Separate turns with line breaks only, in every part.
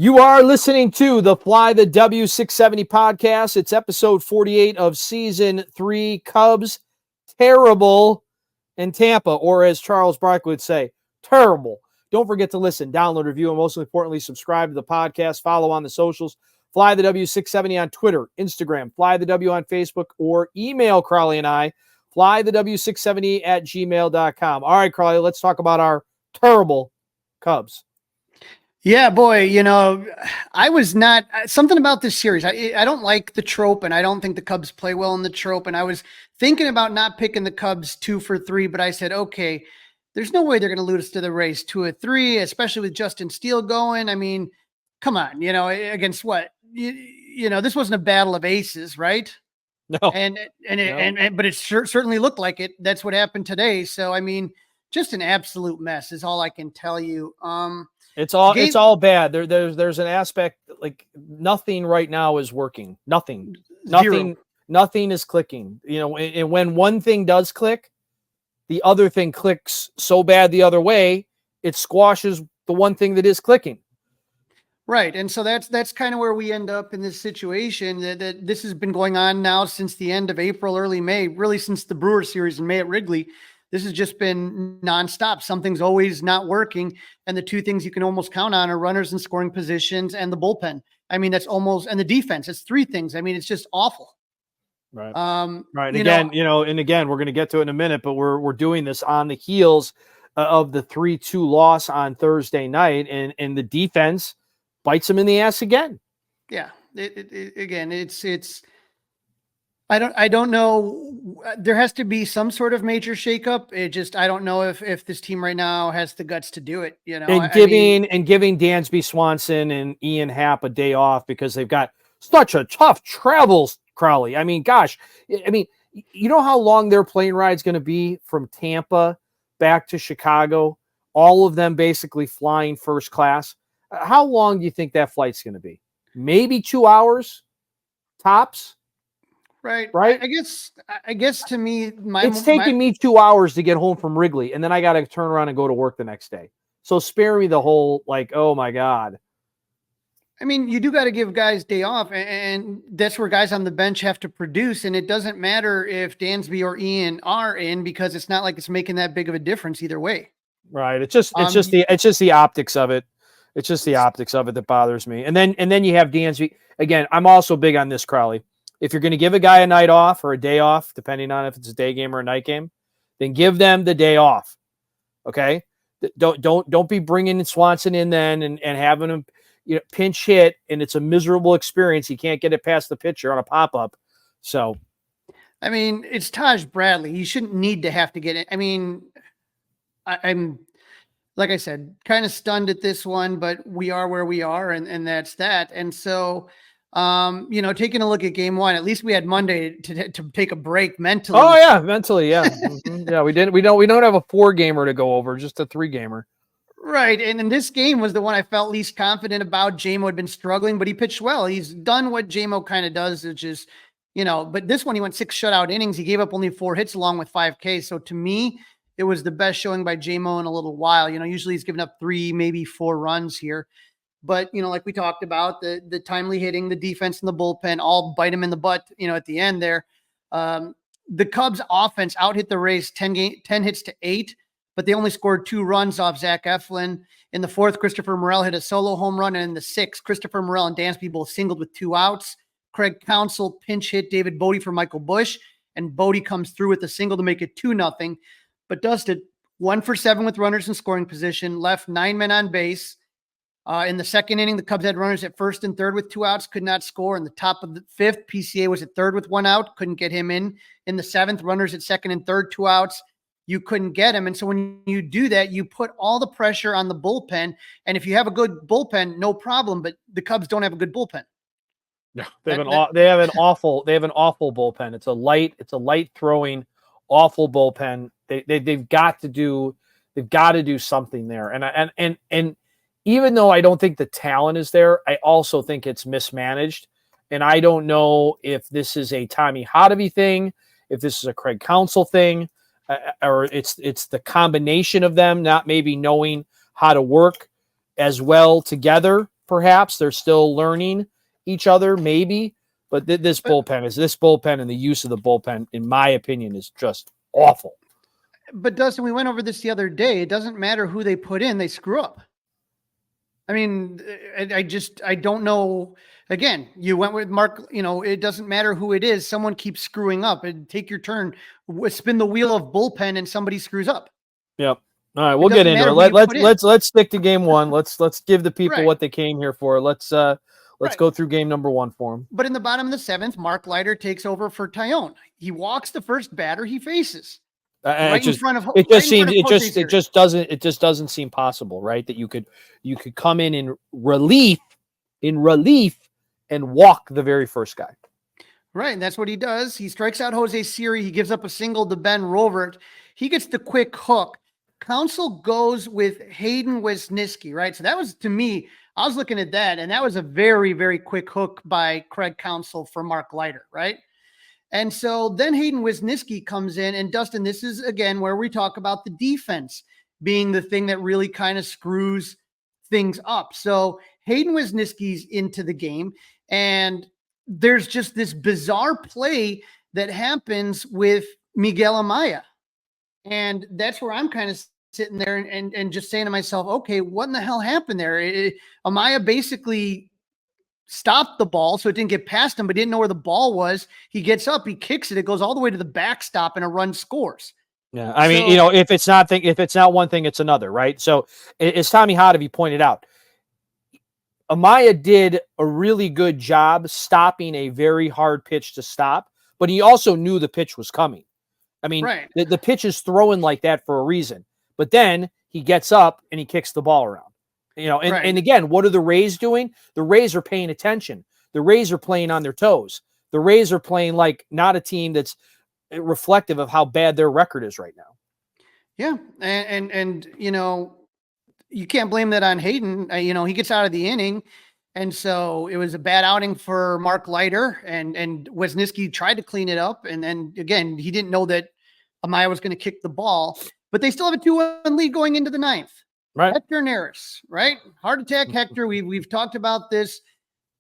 You are listening to the Fly the W670 podcast. It's episode 48 of season 3. Cubs terrible in Tampa, or as Charles Barkley would say, terrible. Don't forget to listen, download, review, and most importantly, subscribe to the podcast. Follow on the socials. Fly the W670 on Twitter, Instagram, Fly the W on Facebook, or email Crawly and I, flythew670@gmail.com. All right, Crawly, let's talk about our terrible Cubs.
Yeah, boy, I was not something about this series. I don't like the trope, and I don't think the Cubs play well in the trope. And I was thinking about not picking the Cubs 2 for 3, but I said, okay, there's no way they're going to lose to the Rays 2-3, especially with Justin Steele going. I mean, come on, against what? This wasn't a battle of aces, right?
No.
But it certainly looked like it. That's what happened today. So, I mean, just an absolute mess is all I can tell you.
It's all bad. There's an aspect like nothing right now is working. Nothing is clicking. And when one thing does click, the other thing clicks so bad the other way, it squashes the one thing that is clicking.
Right. And so that's kind of where we end up in this situation that this has been going on now since the end of April, early May, really since the Brewers series in May at Wrigley. This has just been nonstop. Something's always not working. And the two things you can almost count on are runners in scoring positions and the bullpen. I mean, and the defense. It's three things. I mean, it's just awful.
Right. Right. Again, we're going to get to it in a minute, but we're doing this on the heels of the 3-2 loss on Thursday night, and the defense bites them in the ass again.
Yeah. It's I don't know. There has to be some sort of major shakeup. I don't know if this team right now has the guts to do it.
And giving Dansby Swanson and Ian Happ a day off because they've got such a tough travels, Crawly. I mean, gosh, you know how long their plane ride's going to be from Tampa back to Chicago? All of them basically flying first class. How long do you think that flight's going to be? Maybe 2 hours tops.
Right.
I
guess to me,
it's taking me 2 hours to get home from Wrigley, and then I got to turn around and go to work the next day. So spare me the whole, oh my God.
I mean, you do got to give guys day off, and that's where guys on the bench have to produce. And it doesn't matter if Dansby or Ian are in, because it's not like it's making that big of a difference either way.
Right. It's just the optics of it. It's just the optics of it that bothers me. And then you have Dansby again. I'm also big on this, Crawly. If you're going to give a guy a night off or a day off, depending on if it's a day game or a night game, then give them the day off. Okay. Don't be bringing Swanson in then and having him, pinch hit, and it's a miserable experience. He can't get it past the pitcher on a pop-up. So,
I mean, it's Taj Bradley. He shouldn't need to have to get it. I mean, I'm, like I said, kind of stunned at this one, but we are where we are, and that's that. And so, taking a look at game one, at least we had Monday to take a break mentally.
Oh yeah, mentally, yeah. Yeah, we don't have a 4-gamer to go over, just a 3-gamer.
Right. And then this game was the one I felt least confident about. JMO had been struggling, but he pitched well. He's done what JMO kind of does, which is, but this one he went 6 shutout innings. He gave up only 4 hits along with 5 Ks. So to me, it was the best showing by JMO in a little while. Usually he's given up 3, maybe 4 runs here. But, like we talked about, the timely hitting, the defense and the bullpen all bite him in the butt, at the end there. The Cubs offense out-hit the Rays 10 hits to 8, but they only scored 2 runs off Zach Eflin. In the 4th, Christopher Morel hit a solo home run. And in the 6th, Christopher Morel and Dansby both singled with 2 outs. Craig Counsell pinch hit David Bodie for Michael Busch, and Bodie comes through with a single to make it 2-0. But Dustin, 1 for 7 with runners in scoring position, left 9 men on base. In the 2nd inning, the Cubs had runners at 1st and 3rd with 2 outs, could not score. In the top of the 5th, PCA was at 3rd with 1 out, couldn't get him in. In the 7th, runners at 2nd and 3rd, 2 outs, you couldn't get him. And so when you do that, you put all the pressure on the bullpen. And if you have a good bullpen, no problem. But the Cubs don't have a good bullpen.
No, they have an awful bullpen. It's a light throwing, awful bullpen. They've got to do something there. And even though I don't think the talent is there, I also think it's mismanaged. And I don't know if this is a Tommy Hotovy thing, if this is a Craig Counsell thing, or it's the combination of them not maybe knowing how to work as well together perhaps. They're still learning each other, maybe. But this bullpen and the use of the bullpen, in my opinion, is just awful.
But Dustin, we went over this the other day. It doesn't matter who they put in, they screw up. I mean, I don't know. Again, you went with Mark, it doesn't matter who it is. Someone keeps screwing up, and take your turn, spin the wheel of bullpen and somebody screws up.
Yep. All right. We'll get into it. Let's stick to game one. Let's give the people what they came here for. Let's go through game number one for them.
But in the bottom of the seventh, Mark Leiter takes over for Tyone. He walks the first batter he faces.
It just doesn't seem possible, right? That you could come in relief and walk the very first guy.
Right, and that's what he does. He strikes out Jose Siri. He gives up a single to Ben Rovert. He gets the quick hook. Counsell goes with Hayden Wesneski, right? So that was, to me, I was looking at that, and that was a very, very quick hook by Craig Counsell for Mark Leiter, right? And so then Hayden Wesneski comes in, and Dustin, this is, again, where we talk about the defense being the thing that really kind of screws things up. So Hayden Wesneski's into the game, and there's just this bizarre play that happens with Miguel Amaya. And that's where I'm kind of sitting there and just saying to myself, okay, what in the hell happened there? Amaya basically stopped the ball, so it didn't get past him, but didn't know where the ball was. He gets up, he kicks it, it goes all the way to the backstop, and a run scores.
Yeah, I mean, if it's not one thing, it's another, right? So, as Tommy Hotovy pointed out, Amaya did a really good job stopping a very hard pitch to stop, but he also knew the pitch was coming. I mean, the pitch is throwing like that for a reason. But then he gets up and he kicks the ball around. And again, what are the Rays doing? The Rays are paying attention. The Rays are playing on their toes. The Rays are playing like not a team that's reflective of how bad their record is right now.
Yeah, and you can't blame that on Hayden. He gets out of the inning, and so it was a bad outing for Mark Leiter, and Wesneski tried to clean it up, and then again he didn't know that Amaya was going to kick the ball, but they still have a 2-1 lead going into the ninth.
Right,
Hector Neris, right? Heart attack, Hector. We've talked about this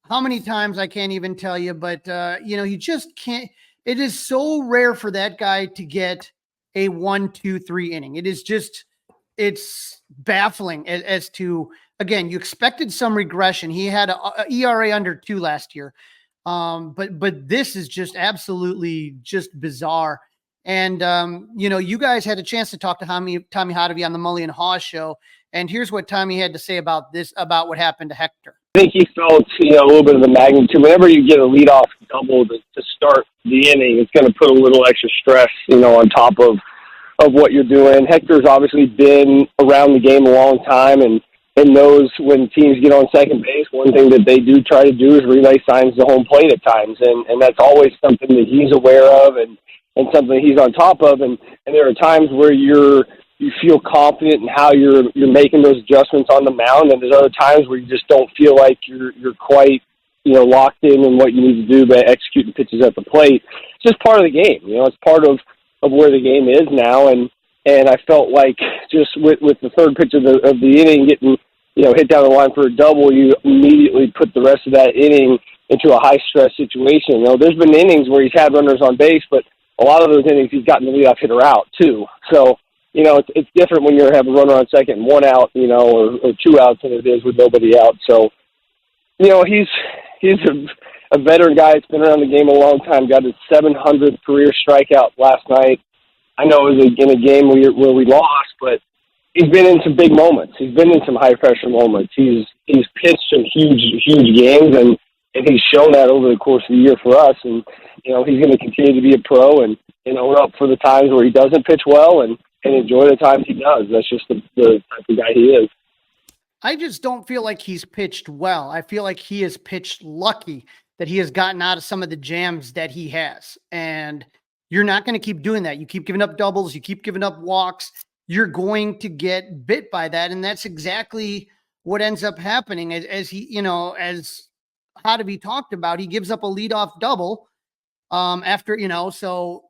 how many times I can't even tell you, but he just can't. It is so rare for that guy to get a 1, 2, 3 inning. It is just, it's baffling as to, again, you expected some regression. He had a ERA under 2 last year. But this is just absolutely just bizarre. And, you guys had a chance to talk to Tommy Hotovy on the Mully and Haw show. And here's what Tommy had to say about what happened to Hector.
I think he felt, a little bit of the magnitude. Whenever you get a leadoff double to start the inning, it's going to put a little extra stress, on top of what you're doing. Hector's obviously been around the game a long time and knows when teams get on second base, one thing that they do try to do is relay signs to home plate at times. And that's always something that he's aware of and something he's on top of. And there are times where you feel confident in how you're making those adjustments on the mound, and there's other times where you just don't feel like you're quite locked in what you need to do by executing pitches at the plate. It's just part of the game. It's part of where the game is now, and I felt like just with the third pitch of the inning getting hit down the line for a double, you immediately put the rest of that inning into a high stress situation. There's been innings where he's had runners on base, but a lot of those innings he's gotten the leadoff hitter out too. So it's different when you have a runner on second and 1 out, or 2 outs than it is with nobody out. So, he's a veteran guy. That's been around the game a long time. Got his 700th career strikeout last night. I know it was in a game where we lost, but he's been in some big moments. He's been in some high pressure moments. He's pitched some huge games, and he's shown that over the course of the year for us. And he's going to continue to be a pro, and we're up for the times where he doesn't pitch well, and enjoy the times he does. That's just the type of guy he is.
I just don't feel like he's pitched well. I feel like he has pitched lucky that he has gotten out of some of the jams that he has. And you're not going to keep doing that. You keep giving up doubles. You keep giving up walks. You're going to get bit by that. And that's exactly what ends up happening as he, as Hotovy talked about, he gives up a leadoff double after, so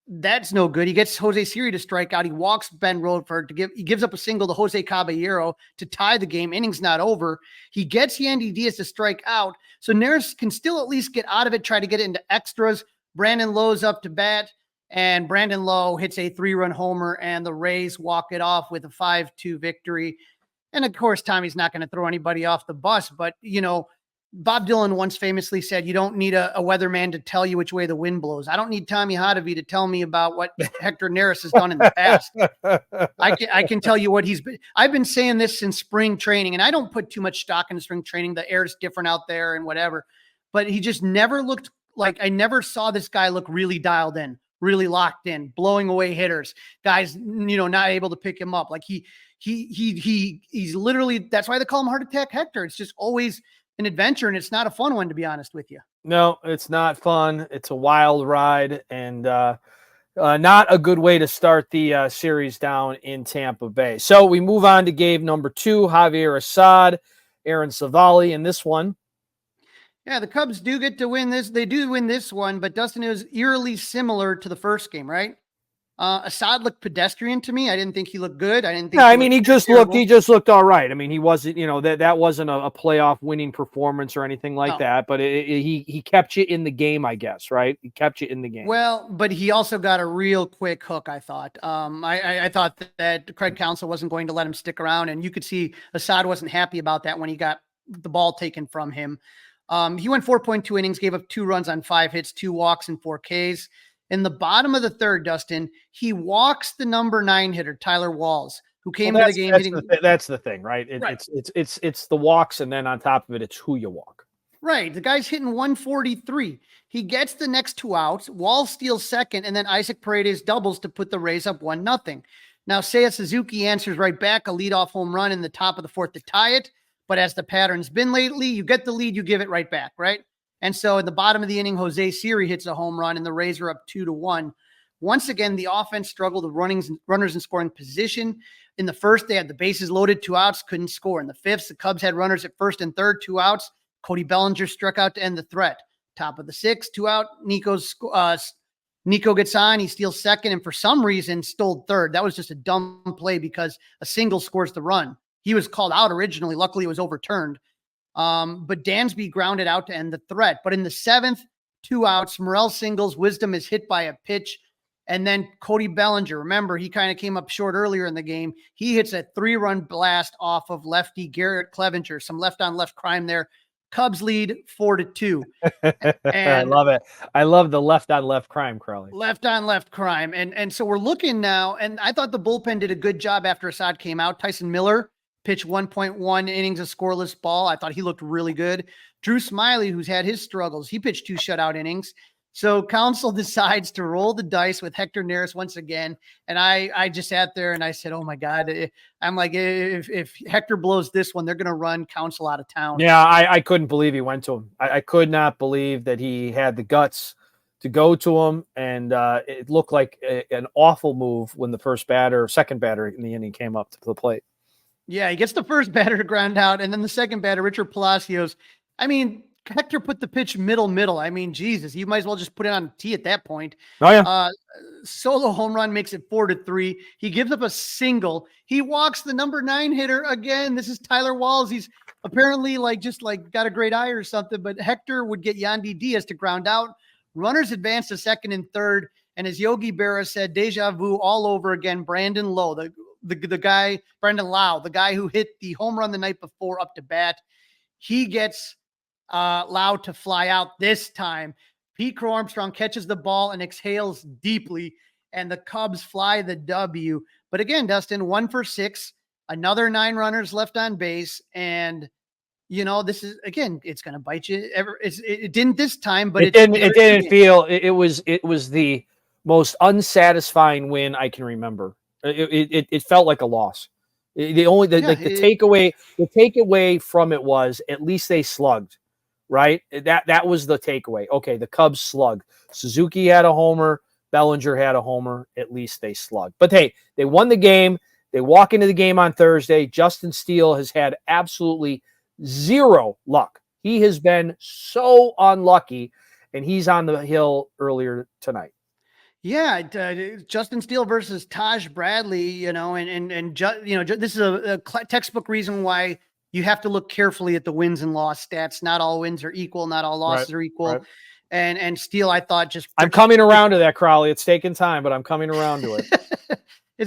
That's no good. He gets Jose Siri to strike out. He walks Ben Rodford he gives up a single to Jose Caballero to tie the game. Inning's not over. He gets Yandy Diaz to strike out. So Neris can still at least get out of it, try to get it into extras. Brandon Lowe's up to bat, and Brandon Lowe hits a 3-run homer, and the Rays walk it off with a 5-2 victory. And of course, Tommy's not going to throw anybody off the bus, but Bob Dylan once famously said, you don't need a weatherman to tell you which way the wind blows. I don't need Tommy Hotovy to tell me about what Hector Neris has done in the past. I can tell you what I've been saying this since spring training, and I don't put too much stock in spring training. The air's different out there and whatever, but he just never looked like, I never saw this guy look really dialed in, really locked in, blowing away hitters, guys, not able to pick him up. Like he's literally, that's why they call him Heart Attack Hector. It's just always an adventure, and it's not a fun one, to be honest with you.
No, it's not fun. It's a wild ride, and not a good way to start the series down in Tampa Bay. So we move on to game number 2, Javier Assad, Aaron Savali in this one.
Yeah, the Cubs do get to win this. They do win this one, but Dustin, it was eerily similar to the first game, right? Assad looked pedestrian to me. I didn't think he looked good. I didn't think.
No, I mean, he just looked all right. I mean, he wasn't, that wasn't a playoff winning performance or anything like that, but he kept you in the game, I guess, right? He kept you in the game.
Well, but he also got a real quick hook, I thought. I thought that Craig Counsell wasn't going to let him stick around, and you could see Assad wasn't happy about that when he got the ball taken from him. He went 4.2 innings, gave up 2 runs on 5 hits, 2 walks, and 4 Ks. In the bottom of the third, Dustin, he walks the number 9 hitter, Tyler Walls, who came to the game.
That's the thing, right? It's the walks, and then on top of it, it's who you walk.
Right. The guy's hitting 143. He gets the next 2 outs. Walls steals second, and then Isaac Paredes doubles to put the Rays up 1-0. Now, Seiya Suzuki answers right back, a leadoff home run in the top of the 4th to tie it. But as the pattern's been lately, you get the lead, you give it right back, right? And so in the bottom of the inning, Jose Siri hits a home run, and the Rays are up 2-1. Once again, the offense struggled with runners in scoring position. In the first, they had the bases loaded, 2 outs, couldn't score. In the 5th, the Cubs had runners at first and third, 2 outs. Cody Bellinger struck out to end the threat. Top of the 6th, 2 out. Nico gets on, he steals second, and for some reason stole third. That was just a dumb play because a single scores the run. He was called out originally. Luckily, it was overturned. But Dansby grounded out to end the threat. But in the 7th, 2 outs, Morel singles, Wisdom is hit by a pitch. And then Cody Bellinger, remember, he kind of came up short earlier in the game. He hits a 3-run blast off of lefty Garrett Clevenger. Some left-on-left crime there. Cubs lead 4-2.
I love it. I love the left-on-left crime, Crawly.
Left-on-left crime. And so we're looking now, and I thought the bullpen did a good job after Assad came out. Tyson Miller pitched 1.1 innings of scoreless ball. I thought he looked really good. Drew Smiley, who's had his struggles, he pitched 2 shutout innings. So Counsell decides to roll the dice with Hector Neris once again. And I just sat there and I said, oh my God, I'm like, if Hector blows this one, they're going to run Counsell out of town.
Yeah, I couldn't believe he went to him. I could not believe that he had the guts to go to him. And it looked like an awful move when the second batter in the inning came up to the plate.
Yeah, he gets the first batter to ground out, and then the second batter, Richard Palacios. I mean, Hector put the pitch middle. I mean, Jesus, you might as well just put it on tee at that point.
Oh, yeah.
Solo home run makes it 4-3. He gives up a single. He walks the number 9 hitter again. This is Tyler Walls. He's apparently just got a great eye or something, but Hector would get Yandy Diaz to ground out. Runners advance to second and third, and as Yogi Berra said, deja vu all over again. Brandon Lowe, the guy, Brendan Lau, the guy who hit the home run the night before up to bat. He gets Lau to fly out this time. Pete Crow Armstrong catches the ball and exhales deeply, and the Cubs fly the W. But again, Dustin, 1 for 6, another 9 runners left on base. And, this is, again, it's going to bite you. It didn't this time, but it didn't
feel, it was the most unsatisfying win I can remember. It felt like a loss. The takeaway from it was at least they slugged, right? That was the takeaway. Okay, the Cubs slugged. Suzuki had a homer. Bellinger had a homer. At least they slugged. But hey, they won the game. They walk into the game on Thursday. Justin Steele has had absolutely zero luck. He has been so unlucky, and he's on the hill earlier tonight.
Yeah, Justin Steele versus Taj Bradley, this is a textbook reason why you have to look carefully at the wins and loss stats. Not all wins are equal, not all losses are equal.
Right.
And Steele, I thought
I'm coming around to that, Crawly. It's taken time, but I'm coming around to it.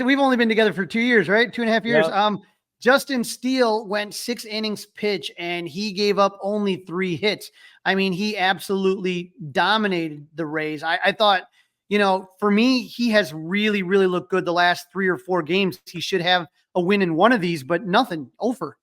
We've only been together for 2 years, right? 2.5 years.
Yep.
Justin Steele went 6 innings pitch and he gave up only 3 hits. I mean, he absolutely dominated the Rays. I thought, for me, he has really, really looked good the last 3 or 4 games. He should have a win in one of these, but nothing. Over.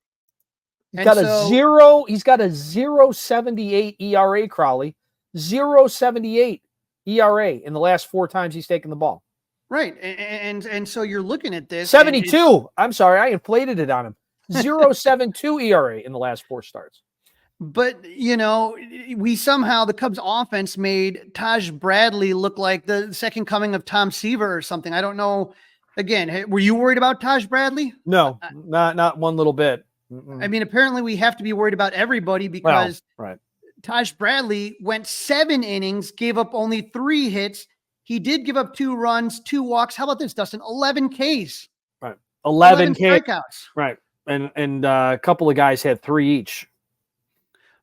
He's got a 0.78 ERA, Crawly. 0.78 ERA in the last 4 times he's taken the ball.
Right. And so you're looking at this.
72. I'm sorry. I inflated it on him. 0.72 ERA in the last 4 starts.
But, the Cubs offense made Taj Bradley look like the second coming of Tom Seaver or something. I don't know. Again, were you worried about Taj Bradley?
No, not one little bit. Mm-mm.
I mean, apparently we have to be worried about everybody because
right.
Taj Bradley went 7 innings, gave up only 3 hits. He did give up 2 runs, 2 walks. How about this, Dustin? 11 Ks.
Right. 11
strikeouts.
Right. And a couple of guys had 3 each.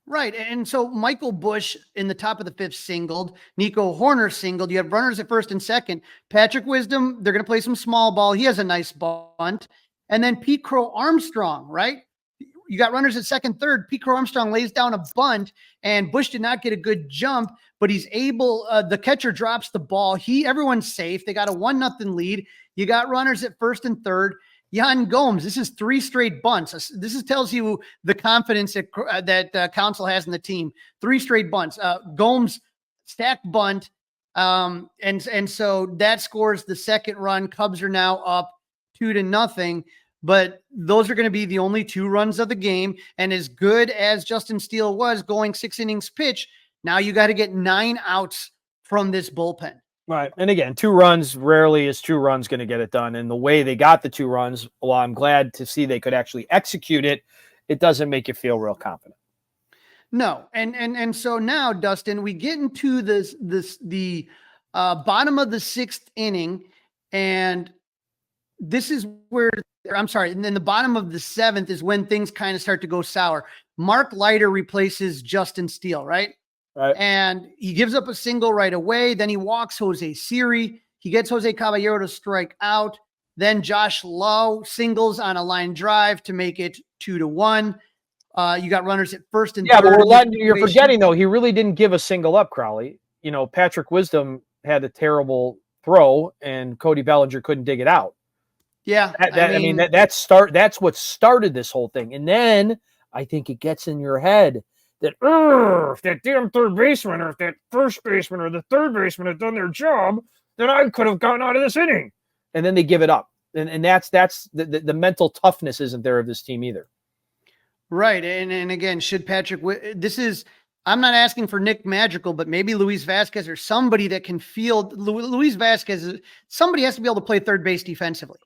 Right. And so Michael Busch in the top of the 5th singled. Nico Horner singled. You have runners at first and second. Patrick Wisdom, they're going to play some small ball. He has a nice bunt. And then Pete Crow Armstrong, right? You got runners at second, third. Pete Crow Armstrong lays down a bunt, and Busch did not get a good jump, but he's able. The catcher drops the ball. Everyone's safe. They got a 1-0 lead. You got runners at first and third. Yan Gomes, this is 3 straight bunts. This tells you the confidence that Counsell has in the team. 3 straight bunts. Gomes stacked bunt, and so that scores the second run. Cubs are now up 2-0. But those are going to be the only 2 runs of the game. And as good as Justin Steele was going 6 innings pitch, now you got to get 9 outs from this bullpen.
Right. And again, 2 runs, rarely is 2 runs going to get it done. And the way they got the 2 runs, well, I'm glad to see they could actually execute it. It doesn't make you feel real confident.
No. And so now, Dustin, we get into the bottom of the 6th inning, and this is where and then the bottom of the 7th is when things kind of start to go sour. Mark Leiter replaces Justin Steele, right?
Right.
And he gives up a single right away. Then he walks Jose Siri. He gets Jose Caballero to strike out. Then Josh Lowe singles on a line drive to make it 2-1. You got runners at first and third.
But you're forgetting, though, he really didn't give a single up, Crawly. Patrick Wisdom had a terrible throw, and Cody Bellinger couldn't dig it out.
Yeah.
That's what started this whole thing. And then I think it gets in your head that if that damn third baseman or if that first baseman or the third baseman had done their job, then I could have gotten out of this inning. And then they give it up. And that's the mental toughness isn't there of this team either.
Right. And again, should Patrick, I'm not asking for Nick Magical, but maybe Luis Vasquez or somebody that can field. Luis Vasquez, somebody has to be able to play third base defensively.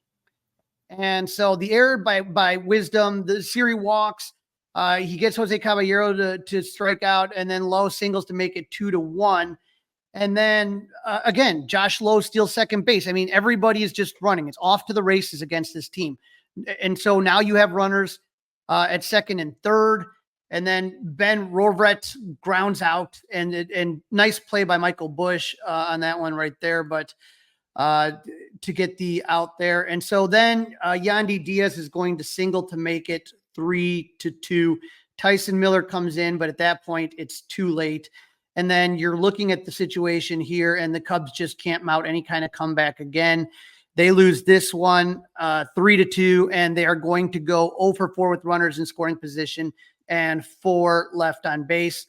And so the error by Wisdom, the Siri walks, he gets Jose Caballero to strike out, and then Lowe singles to make it 2-1. And then again, Josh Lowe steals second base. I mean, everybody is just running. It's off to the races against this team. And so now you have runners at second and third, and then Ben Roverett grounds out, and nice play by Michael Busch on that one right there. But to get the out there. And so then Yandy Diaz is going to single to make it 3-2. Tyson Miller comes in, but at that point it's too late. And then you're looking at the situation here, and the Cubs just can't mount any kind of comeback again. They lose this one 3-2, and they are going to go 0-for-4 with runners in scoring position and 4 left on base.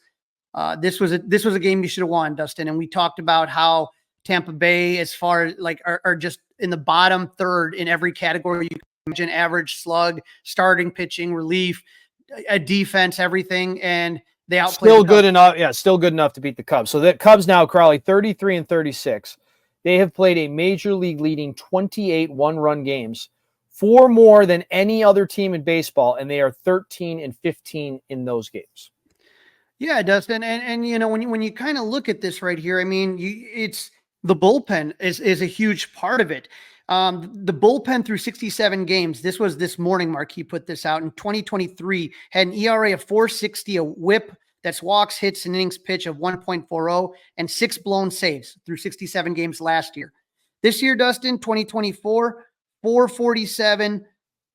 This was a game you should have won, Dustin. And we talked about how Tampa Bay, as far as are just in the bottom third in every category you can imagine: average, slug, starting, pitching, relief, a defense, everything. And they outplayed.
Still good enough. Yeah, still good enough to beat the Cubs. So the Cubs now, Crawly, 33-36. They have played a major league leading 28 one-run games, 4 more than any other team in baseball, and they are 13-15 in those games.
Yeah, Dustin, and when you kind of look at this right here, I mean, it's The bullpen is a huge part of it. The bullpen through 67 games, this was this morning, Marquis put this out, in 2023, had an ERA of 4.60, a whip, that's walks, hits, and innings pitch of 1.40, and 6 blown saves through 67 games last year. This year, Dustin, 2024, 4.47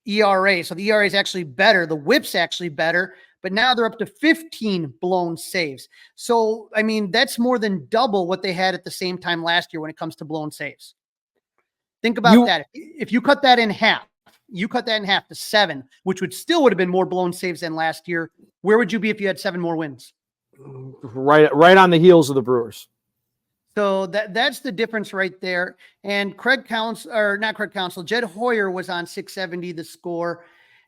ERA. So the ERA is actually better. The whip's actually better, but now they're up to 15 blown saves. So, I mean, that's more than double what they had at the same time last year when it comes to blown saves. Think about that. If you cut that in half, to 7, which would have been more blown saves than last year. Where would you be if you had 7 more wins?
Right on the heels of the Brewers.
So that's the difference right there. And Jed Hoyer was on 670, the score.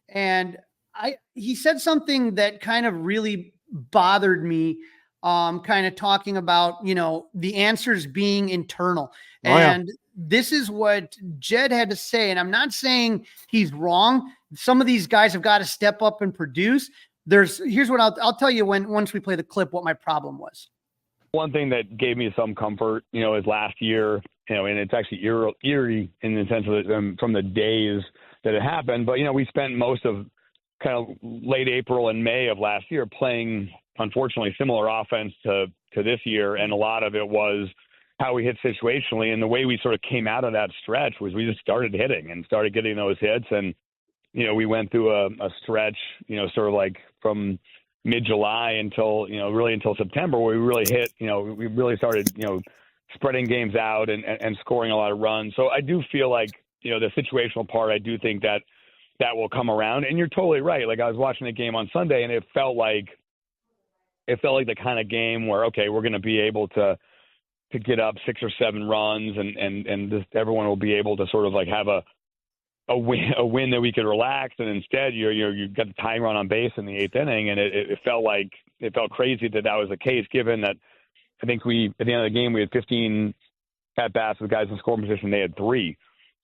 And he said something that kind of really bothered me, kind of talking about, the answers being internal. And this is what Jed had to say. And I'm not saying he's wrong. Some of these guys have got to step up and produce. Here's what I'll tell you once we play the clip, what my problem was.
One thing that gave me some comfort, is last year, and it's actually eerie in the sense of from the days that it happened. But, we spent most of kind of late April and May of last year playing, unfortunately, similar offense to this year. And a lot of it was how we hit situationally. And the way we sort of came out of that stretch was we just started hitting and started getting those hits. And, we went through a stretch, sort of like from mid-July until September, where we really hit, we really started, spreading games out and scoring a lot of runs. So I do feel like, the situational part, I do think that will come around. And you're totally right. Like, I was watching the game on Sunday, and it felt like the kind of game where, okay, we're going to be able to get up 6 or 7 runs and just everyone will be able to sort of like have a win that we could relax. And instead you got the tying run on base in the 8th inning. And it felt crazy that was the case, given that I think at the end of the game, we had 15 at bats with guys in scoring position. They had 3.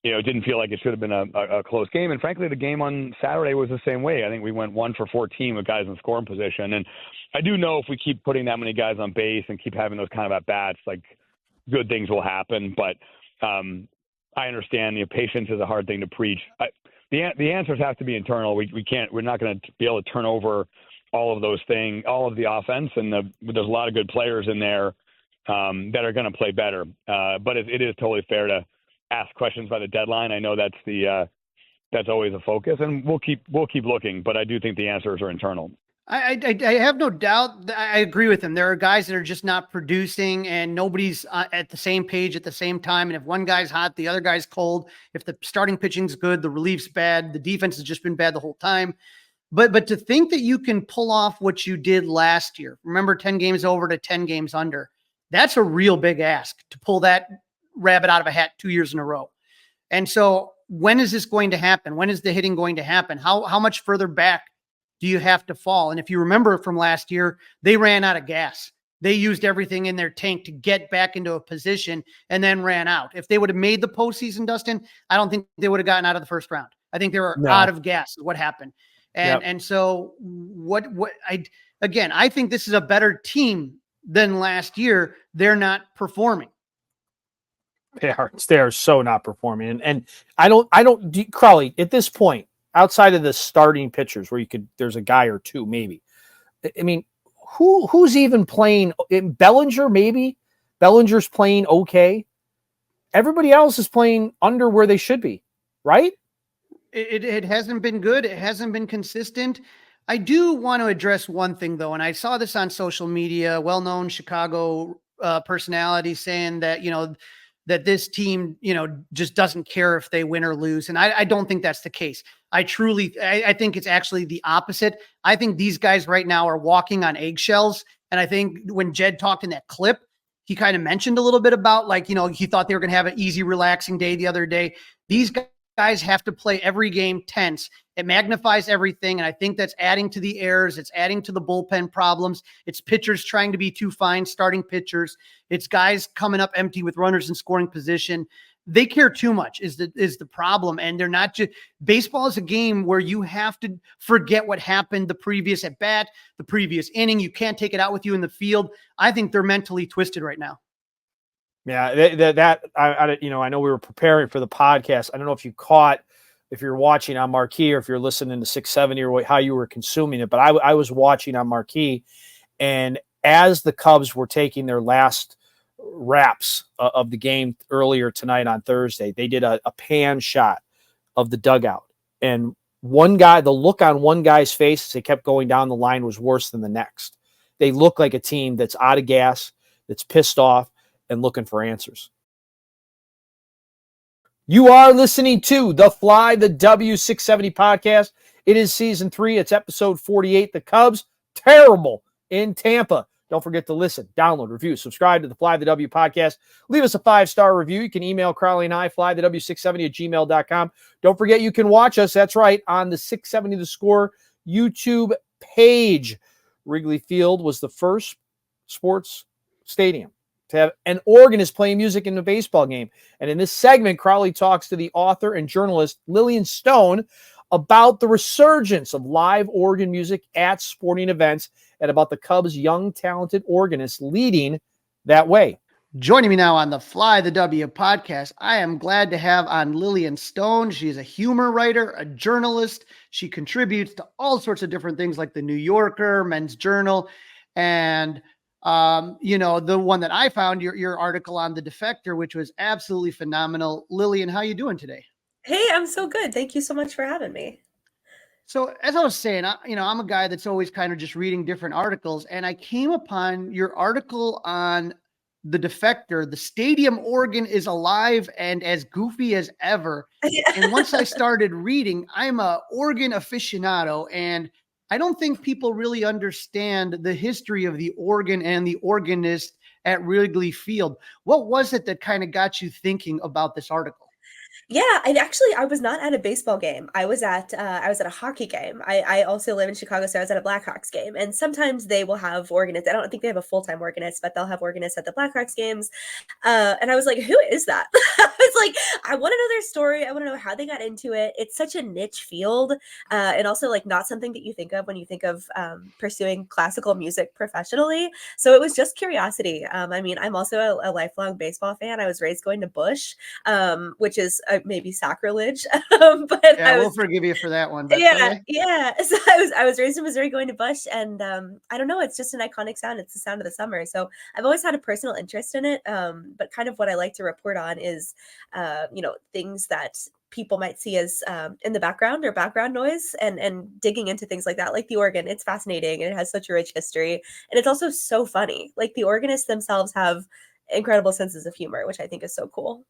It didn't feel like it should have been a close game. And frankly, the game on Saturday was the same way. I think we went 1 for 14 with guys in scoring position. And I do know if we keep putting that many guys on base and keep having those kind of at bats, like, good things will happen. But I understand patience is a hard thing to preach. The answers have to be internal. We're not going to be able to turn over all of those things, all of the offense. And there's a lot of good players in there that are going to play better. But it is totally fair to ask questions by the deadline. I know that's always a focus, and we'll keep looking, but I do think the answers are internal.
I have no doubt. I agree with him. There are guys that are just not producing, and nobody's at the same page at the same time. And if one guy's hot, the other guy's cold. If the starting pitching's good, the relief's bad. The defense has just been bad the whole time. But to think that you can pull off what you did last year, remember 10 games over to 10 games under, that's a real big ask to pull that rabbit out of a hat 2 years in a row. And so when is this going to happen? When is the hitting going to happen? How much further back do you have to fall? And if you remember from last year, they ran out of gas. They used everything in their tank to get back into a position and then ran out. If they would have made the postseason, Dustin, I don't think they would have gotten out of the first round. I think they were out of gas is what happened. And so I think this is a better team than last year. They're not performing.
They are so not performing. And Crawly, at this point, outside of the starting pitchers where there's a guy or two, maybe. I mean, who's even playing? Bellinger, maybe. Bellinger's playing okay. Everybody else is playing under where they should be, right?
It hasn't been good. It hasn't been consistent. I do want to address one thing, though, and I saw this on social media, well-known Chicago personality saying that, that this team, just doesn't care if they win or lose. And I don't think that's the case. I think it's actually the opposite. I think these guys right now are walking on eggshells. And I think when Jed talked in that clip, he kind of mentioned a little bit about he thought they were going to have an easy, relaxing day the other day. These guys have to play every game tense. It magnifies everything. And I think that's adding to the errors. It's adding to the bullpen problems. It's pitchers trying to be too fine, starting pitchers. It's guys coming up empty with runners in scoring position. They care too much is the problem. And they're not just baseball is a game where you have to forget what happened the previous at bat, the previous inning. You can't take it out with you in the field. I think they're mentally twisted right now.
Yeah, I know we were preparing for the podcast. I don't know if you caught, if you're watching on Marquee or if you're listening to 670 or how you were consuming it, but I was watching on Marquee, and as the Cubs were taking their last wraps of the game earlier tonight on Thursday, they did a pan shot of the dugout, and the look on one guy's face as they kept going down the line was worse than the next. They look like a team that's out of gas, that's pissed off, and looking for answers. You are listening to the Fly the W670 podcast. It is season 3. It's episode 48. The Cubs, terrible in Tampa. Don't forget to listen, download, review, subscribe to the Fly the W podcast. Leave us a 5-star review. You can email Crawly and I, flythew670@gmail.com. Don't forget you can watch us, that's right, on the 670 The Score YouTube page. Wrigley Field was the first sports stadium to have an organist playing music in a baseball game. And in this segment, Crawly talks to the author and journalist Lillian Stone about the resurgence of live organ music at sporting events and about the Cubs' young, talented organists leading that way.
Joining me now on the Fly the W podcast, I am glad to have on Lillian Stone. She is a humor writer, a journalist. She contributes to all sorts of different things like the New Yorker, Men's Journal, and the one that I found, your article on the defector, which was absolutely phenomenal. Lillian, how you doing today?
Hey, I'm so good. Thank you so much for having me.
So as I was saying, I'm a guy that's always kind of just reading different articles, and I came upon your article on the defector. The stadium organ is alive and as goofy as ever. And once I started reading, I'm a organ aficionado, and I don't think people really understand the history of the organ and the organist at Wrigley Field. What was it that kind of got you thinking about this article?
Yeah, I was not at a baseball game. I was at a hockey game. I also live in Chicago, so I was at a Blackhawks game. And sometimes they will have organists. I don't think they have a full-time organist, but they'll have organists at the Blackhawks games. And I was like, who is that? I was like, I want to know their story. I want to know how they got into it. It's such a niche field, and also like not something that you think of when you think of pursuing classical music professionally. So it was just curiosity. I'm also a lifelong baseball fan. I was raised going to Busch, which is maybe sacrilege, but
we'll forgive you for that one. But
yeah. So I was raised in Missouri going to Busch, and I don't know, it's just an iconic sound. It's the sound of the summer. So I've always had a personal interest in it. But kind of what I like to report on is, things that people might see as in the background or background noise, and digging into things like that, like the organ. It's fascinating and it has such a rich history, and it's also so funny. Like the organists themselves have incredible senses of humor, which I think is so cool.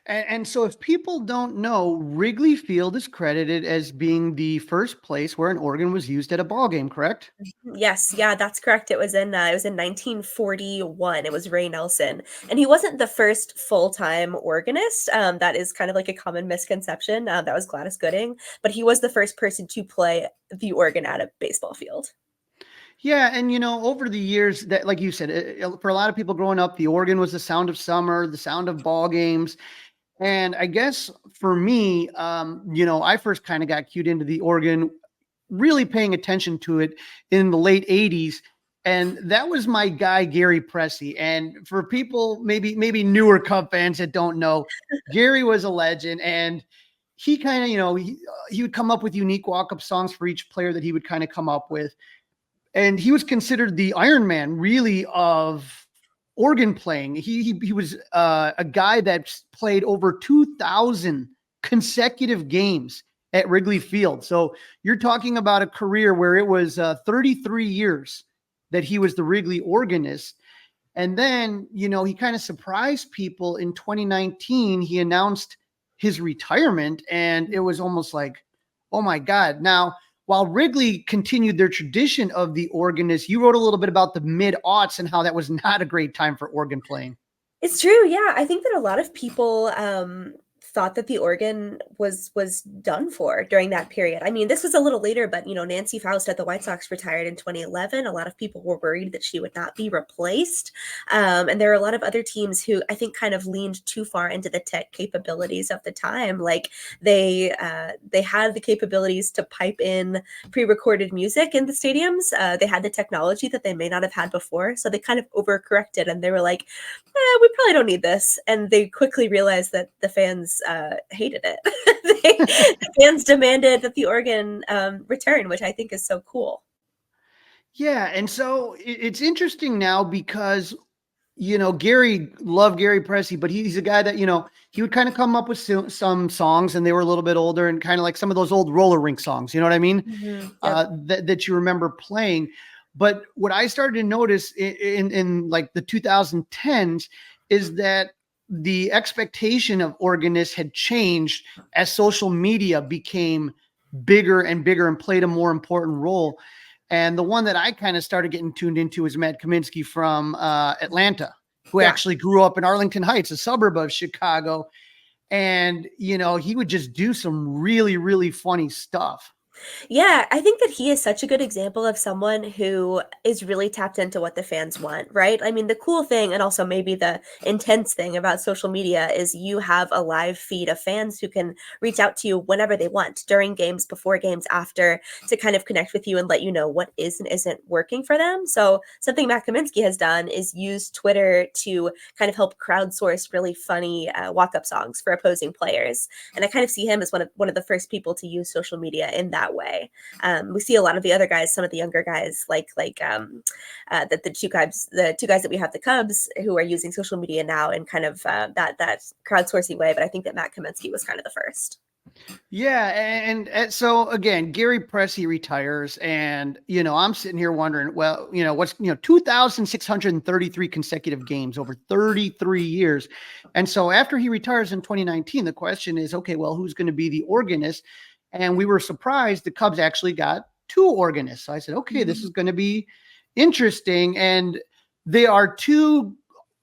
And so if people don't know, Wrigley Field is credited as being the first place where an organ was used at a ball game, correct?
Yes. Yeah, that's correct. It was in 1941. It was Ray Nelson. And he wasn't the first full-time organist. That is kind of like a common misconception. That was Gladys Gooding. But he was the first person to play the organ at a baseball field.
Yeah. And, over the years that, like you said, for a lot of people growing up, the organ was the sound of summer, the sound of ball games. And I guess for me, I first kind of got cued into the organ, really paying attention to it in the late 80s. And that was my guy, Gary Pressey. And for people, maybe newer Cub fans that don't know, Gary was a legend. And he kind of, he would come up with unique walk-up songs for each player that he would kind of come up with. And he was considered the Iron Man, really, of organ playing. He was a guy that played over 2,000 consecutive games at Wrigley Field. So you're talking about a career where it was 33 years that he was the Wrigley organist. And then, he kind of surprised people in 2019. He announced his retirement, and it was almost like, oh my God. Now, while Wrigley continued their tradition of the organist, you wrote a little bit about the mid-aughts and how that was not a great time for organ playing.
It's true. Yeah. I think that a lot of people thought that the organ was done for during that period. I mean, this was a little later, but Nancy Faust at the White Sox retired in 2011. A lot of people were worried that she would not be replaced. And there are a lot of other teams who I think kind of leaned too far into the tech capabilities of the time. Like they had the capabilities to pipe in pre-recorded music in the stadiums. They had the technology that they may not have had before. So they kind of overcorrected and they were like, we probably don't need this. And they quickly realized that the fans hated it. The fans demanded that the organ return, which I think is so cool.
Yeah. And so it's interesting now because, Gary loved Gary Pressey, but he's a guy that, he would kind of come up with some songs and they were a little bit older and kind of like some of those old roller rink songs, you know what I mean?
Mm-hmm. Yep.
That you remember playing. But what I started to notice in like the 2010s is that the expectation of organists had changed as social media became bigger and bigger and played a more important role. And the one that I kind of started getting tuned into is Matt Kaminsky from Atlanta, who actually grew up in Arlington Heights, a suburb of Chicago. And, he would just do some really, really funny stuff.
Yeah, I think that he is such a good example of someone who is really tapped into what the fans want, right? I mean, the cool thing and also maybe the intense thing about social media is you have a live feed of fans who can reach out to you whenever they want, during games, before games, after, to kind of connect with you and let you know what is and isn't working for them. So something Matt Kaminsky has done is use Twitter to kind of help crowdsource really funny walk-up songs for opposing players. And I kind of see him as one of the first people to use social media in that way. We see a lot of the other guys, some of the younger guys, like the two guys that we have, the Cubs, who are using social media now in kind of that crowdsourcing way. But I think that Matt Kaminsky was kind of the first.
Yeah, and so again, Gary Pressey retires, and I'm sitting here wondering, well, what's 2,633 consecutive games over 33 years, and so after he retires in 2019, the question is, okay, well, who's going to be the organist? And we were surprised the Cubs actually got two organists. So I said, okay, this is going to be interesting. And they are two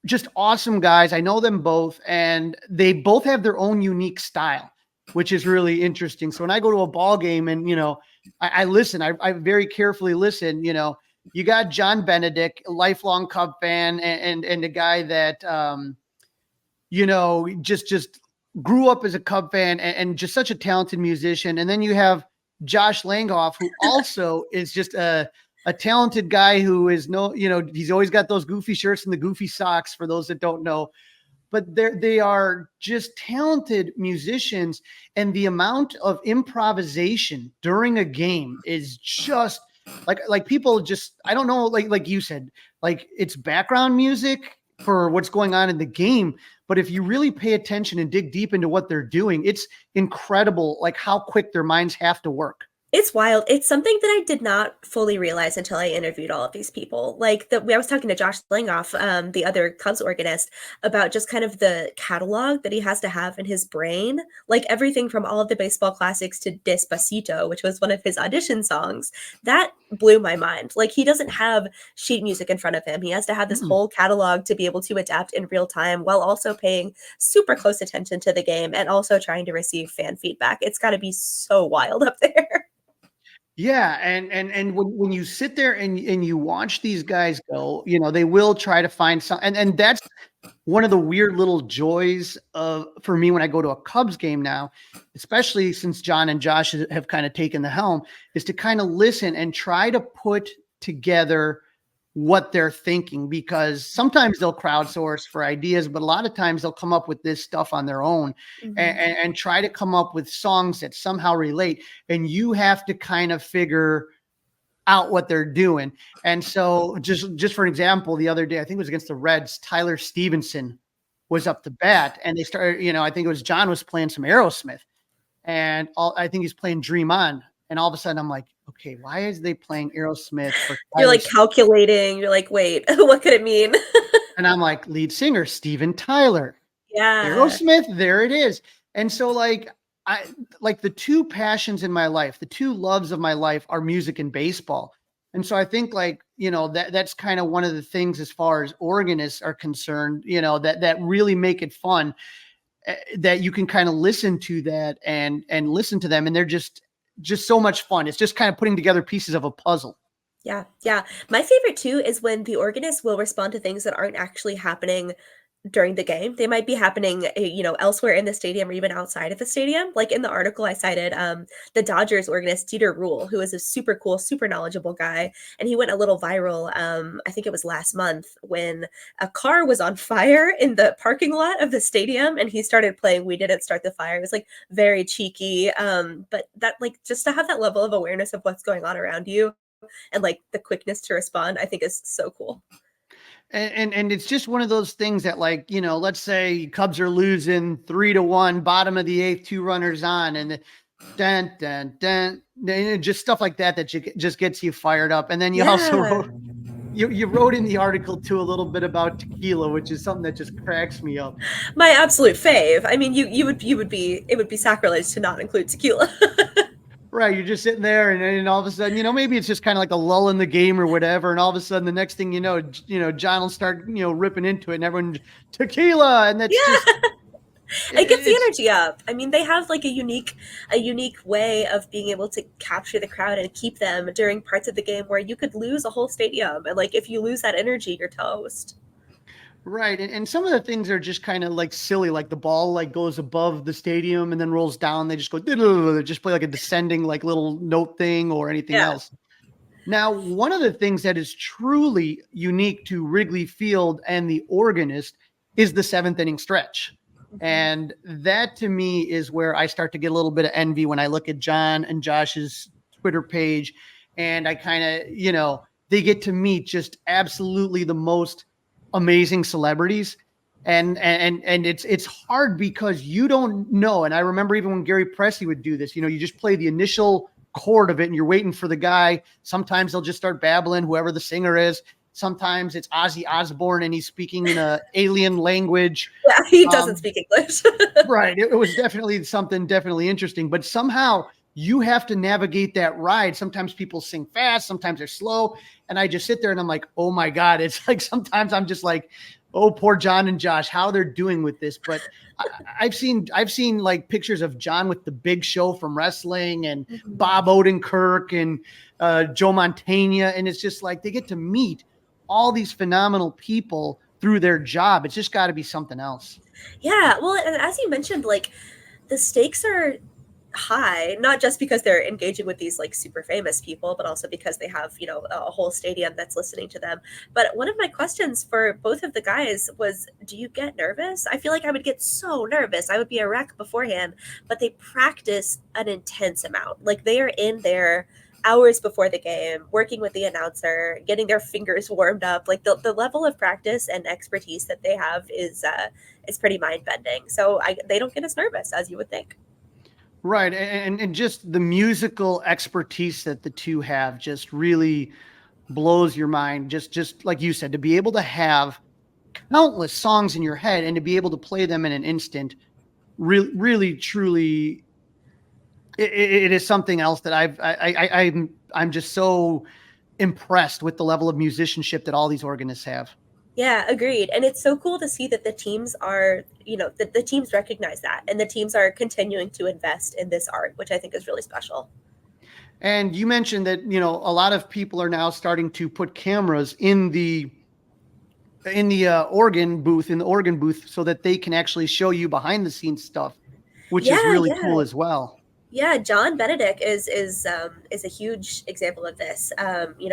just awesome guys. I know them both, and they both have their own unique style, which is really interesting. So when I go to a ball game and, I listen, I very carefully listen, you got John Benedict, a lifelong Cub fan, and a guy that, just grew up as a Cub fan and just such a talented musician. And then you have Josh Langhoff, who also is just a talented guy who is he's always got those goofy shirts and the goofy socks for those that don't know, but they are just talented musicians. And the amount of improvisation during a game is just like people just, I don't know, like you said, like it's background music for what's going on in the game. But if you really pay attention and dig deep into what they're doing, it's incredible, like how quick their minds have to work.
It's wild. It's something that I did not fully realize until I interviewed all of these people. I was talking to Josh Langhoff, the other Cubs organist, about just kind of the catalog that he has to have in his brain. Like everything from all of the baseball classics to Despacito, which was one of his audition songs. That blew my mind. Like he doesn't have sheet music in front of him. He has to have this whole catalog to be able to adapt in real time while also paying super close attention to the game and also trying to receive fan feedback. It's got to be so wild up there.
Yeah, and when you sit there and you watch these guys go, they will try to find some, and that's one of the weird little joys for me when I go to a Cubs game now, especially since John and Josh have kind of taken the helm, is to kind of listen and try to put together what they're thinking, because sometimes they'll crowdsource for ideas, but a lot of times they'll come up with this stuff on their own and try to come up with songs that somehow relate. And you have to kind of figure out what they're doing. And so just for an example, the other day, I think it was against the Reds, Tyler Stevenson was up to bat, and they started, I think it was John was playing some Aerosmith, and I think he's playing Dream On. And all of a sudden I'm like, okay, why is they playing Aerosmith?
You're like calculating. You're like, wait, what could it mean?
And I'm like, lead singer, Steven Tyler.
Yeah.
Aerosmith, there it is. And so the two passions in my life, the two loves of my life are music and baseball. And so I think that's kind of one of the things as far as organists are concerned, that really make it fun. that you can kind of listen to that and listen to them. And they're just so much fun. It's just kind of putting together pieces of a puzzle.
Yeah, yeah. My favorite too is when the organist will respond to things that aren't actually happening during the game. They might be happening, elsewhere in the stadium or even outside of the stadium. Like in the article I cited, the Dodgers organist Dieter Rule, who is a super cool, super knowledgeable guy, and he went a little viral. I think it was last month when a car was on fire in the parking lot of the stadium, and he started playing "We Didn't Start the Fire." It was like very cheeky, but that like just to have that level of awareness of what's going on around you and like the quickness to respond, I think is so cool.
And it's just one of those things that, like, let's say Cubs are losing 3-1, bottom of the 8th, 2 runners on, and dun, dun, dun, just stuff like that just gets you fired up. And then you also wrote in the article too a little bit about tequila, which is something that just cracks me up.
My absolute fave. I mean, it would be sacrilege to not include tequila.
Right. You're just sitting there and all of a sudden, maybe it's just kind of like a lull in the game or whatever. And all of a sudden the next thing John will start, ripping into it and everyone tequila. And that's just,
it gets the energy up. I mean, they have like a unique way of being able to capture the crowd and keep them during parts of the game where you could lose a whole stadium. And like, if you lose that energy, you're toast.
Right. And some of the things are just kind of like silly, like the ball like goes above the stadium and then rolls down. They just go, they just play like a descending like little note thing or anything else. Now, one of the things that is truly unique to Wrigley Field and the organist is the 7th inning stretch. And that to me is where I start to get a little bit of envy when I look at John and Josh's Twitter page. And I kind of, they get to meet just absolutely the most amazing celebrities. And it's hard because you don't know. And I remember even when Gary Presley would do this, you just play the initial chord of it and you're waiting for the guy. Sometimes they'll just start babbling, whoever the singer is. Sometimes it's Ozzy Osbourne and he's speaking in an alien language.
Yeah, he doesn't speak English.
Right. It was definitely something interesting, but somehow you have to navigate that ride. Sometimes people sing fast, sometimes they're slow. And I just sit there and I'm like, oh my God. It's like, sometimes I'm just like, oh, poor John and Josh, how they're doing with this. But I've seen like pictures of John with the Big Show from wrestling and Bob Odenkirk and Joe Montana. And it's just like, they get to meet all these phenomenal people through their job. It's just got to be something else.
Yeah. Well, and as you mentioned, like the stakes are high, not just because they're engaging with these like super famous people, but also because they have, a whole stadium that's listening to them. But one of my questions for both of the guys was, do you get nervous? I feel like I would get so nervous. I would be a wreck beforehand, but they practice an intense amount. Like they are in there hours before the game, working with the announcer, getting their fingers warmed up. Like the level of practice and expertise that they have is pretty mind bending. So they don't get as nervous as you would think.
Right. And just the musical expertise that the two have just really blows your mind. Just like you said, to be able to have countless songs in your head and to be able to play them in an instant, really, truly, it is something else that I'm just so impressed with the level of musicianship that all these organists have.
Yeah, agreed. And it's so cool to see that the teams are, the teams recognize that and the teams are continuing to invest in this art, which I think is really special.
And you mentioned that, a lot of people are now starting to put cameras in the organ booth so that they can actually show you behind the scenes stuff, which is really cool as well.
Yeah, John Benedict is a huge example of this.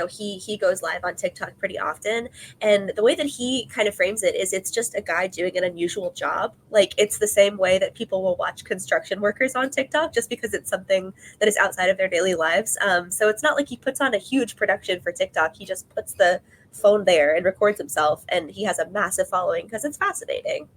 He goes live on TikTok pretty often, and the way that he kind of frames it is it's just a guy doing an unusual job. Like it's the same way that people will watch construction workers on TikTok, just because it's something that is outside of their daily lives. So it's not like he puts on a huge production for TikTok. He just puts the phone there and records himself, and he has a massive following because it's fascinating.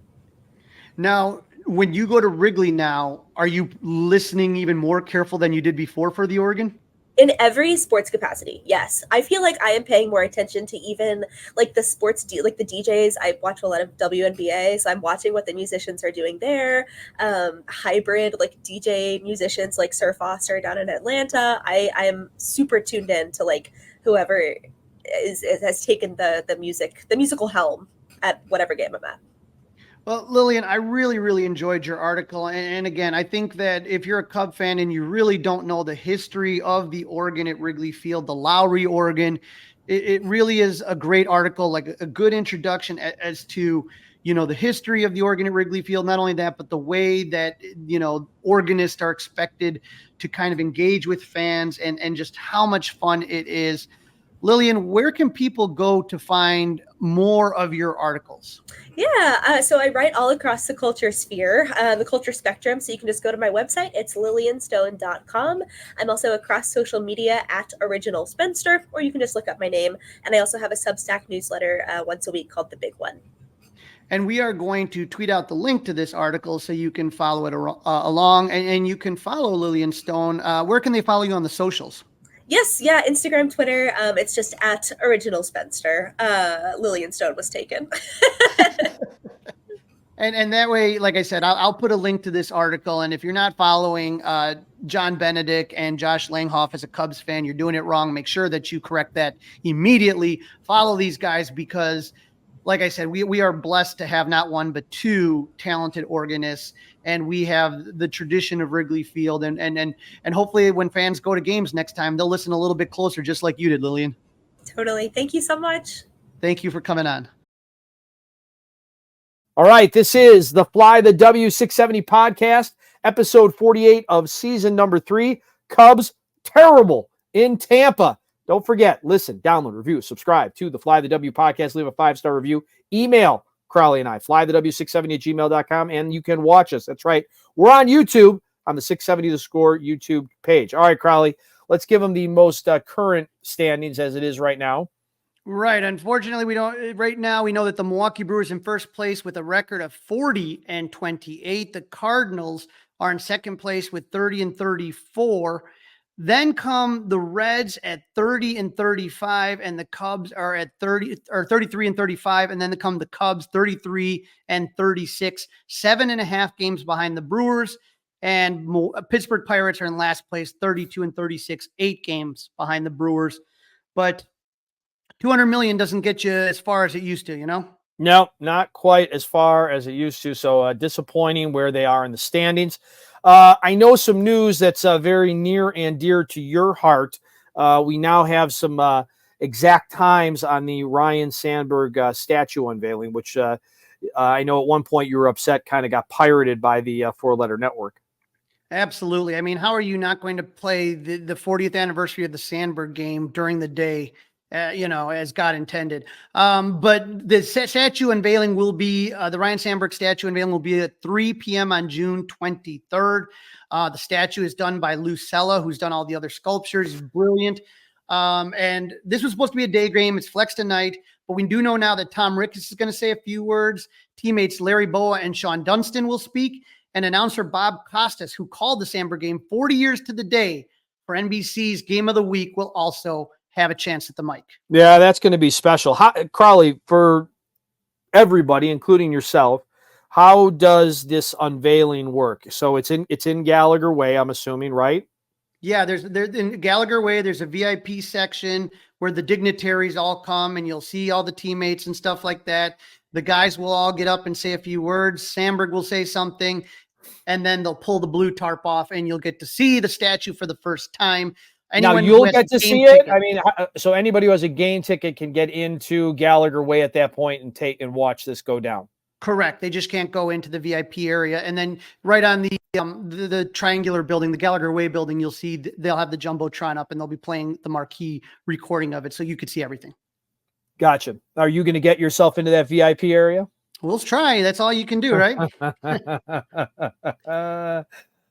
Now, when you go to Wrigley now, are you listening even more careful than you did before for the organ?
In every sports capacity, yes. I feel like I am paying more attention to even like the sports, like the DJs. I watch a lot of WNBA, so I'm watching what the musicians are doing there. Hybrid, like DJ musicians like Sir Foster down in Atlanta. I am super tuned in to like whoever has taken the musical helm at whatever game I'm at.
Well, Lillian, I really, really enjoyed your article. And again, I think that if you're a Cub fan and you really don't know the history of the organ at Wrigley Field, the Lowry organ, it really is a great article, like a good introduction as to, the history of the organ at Wrigley Field. Not only that, but the way that, organists are expected to kind of engage with fans and just how much fun it is. Lillian, where can people go to find more of your articles?
Yeah, so I write all across the culture sphere, the culture spectrum. So you can just go to my website. It's lillianstone.com. I'm also across social media at Original Spencer, or you can just look up my name. And I also have a Substack newsletter once a week called The Big One.
And we are going to tweet out the link to this article so you can follow it along. And you can follow Lillian Stone. Where can they follow you on the socials?
Yes, yeah, Instagram, Twitter. It's just at Original Spencer. Lillian Stone was taken.
And that way, like I said, I'll put a link to this article. And if you're not following John Benedict and Josh Langhoff as a Cubs fan, you're doing it wrong. Make sure that you correct that immediately. Follow these guys because, like I said, we are blessed to have not one but two talented organists, and we have the tradition of Wrigley Field. And hopefully, when fans go to games next time, they'll listen a little bit closer, just like you did, Lillian.
Totally. Thank you so much.
Thank you for coming on.
All right, this is the Fly the W670 podcast, episode 48 of season number 3. Cubs terrible in Tampa. Don't forget, listen, download, review, subscribe to the Fly the W podcast. Leave a 5-star review. Email Crawly and I, flythew670@gmail.com, and you can watch us. That's right. We're on YouTube on the 670 The Score YouTube page. All right, Crawly, let's give them the most current standings as it is right now.
Right. Unfortunately, we don't. Right now, we know that the Milwaukee Brewers in first place with a record of 40-28. The Cardinals are in second place with 30-34. Then come the Reds at 30-35, and the Cubs are at 33-35. And then come the Cubs 33-36, 7.5 games behind the Brewers. And Pittsburgh Pirates are in last place, 32-36, 8 games behind the Brewers. But $200 million doesn't get you as far as it used to,
No, not quite as far as it used to. So disappointing where they are in the standings. I know some news that's very near and dear to your heart. We now have some exact times on the Ryne Sandberg statue unveiling, which I know at one point you were upset kind of got pirated by the four-letter network.
Absolutely. I mean, how are you not going to play the 40th anniversary of the Sandberg game during the day? As God intended. But the statue unveiling will be, the Ryne Sandberg statue unveiling will be at 3 p.m. on June 23rd. The statue is done by Lou Sella, who's done all the other sculptures. He's brilliant. And this was supposed to be a day game. It's flexed tonight, but we do know now that Tom Ricketts is going to say a few words. Teammates Larry Boa and Sean Dunston will speak, and announcer Bob Costas, who called the Sandberg game 40 years to the day for NBC's Game of the Week, will also have a chance at the mic.
Yeah, that's going to be special. Crawly, for everybody, including yourself, how does this unveiling work? So it's in Gallagher Way, I'm assuming, right?
Yeah, there's in Gallagher Way, there's a VIP section where the dignitaries all come and you'll see all the teammates and stuff like that. The guys will all get up and say a few words. Sandberg will say something, and then they'll pull the blue tarp off and you'll get to see the statue for the first time.
Now you'll get to see it. I mean, so anybody who has a game ticket can get into Gallagher Way at that point and watch this go down.
Correct. They just can't go into the VIP area. And then right on the triangular building, the Gallagher Way building, you'll see they'll have the Jumbotron up and they'll be playing the marquee recording of it. So you could see everything.
Gotcha. Are you going to get yourself into that VIP area?
We'll try. That's all you can do, right?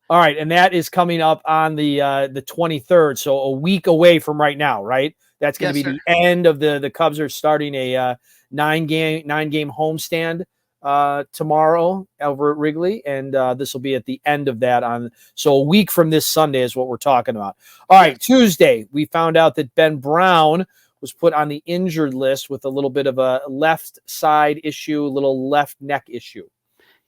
All right, and that is coming up on the 23rd, so a week away from right now, right? That's going to be the end of the Cubs are starting a 9-game homestand tomorrow over at Wrigley, and this will be at the end of that so a week from this Sunday is what we're talking about. All right, Tuesday, we found out that Ben Brown was put on the injured list with a little bit of a left side issue, a little left neck issue.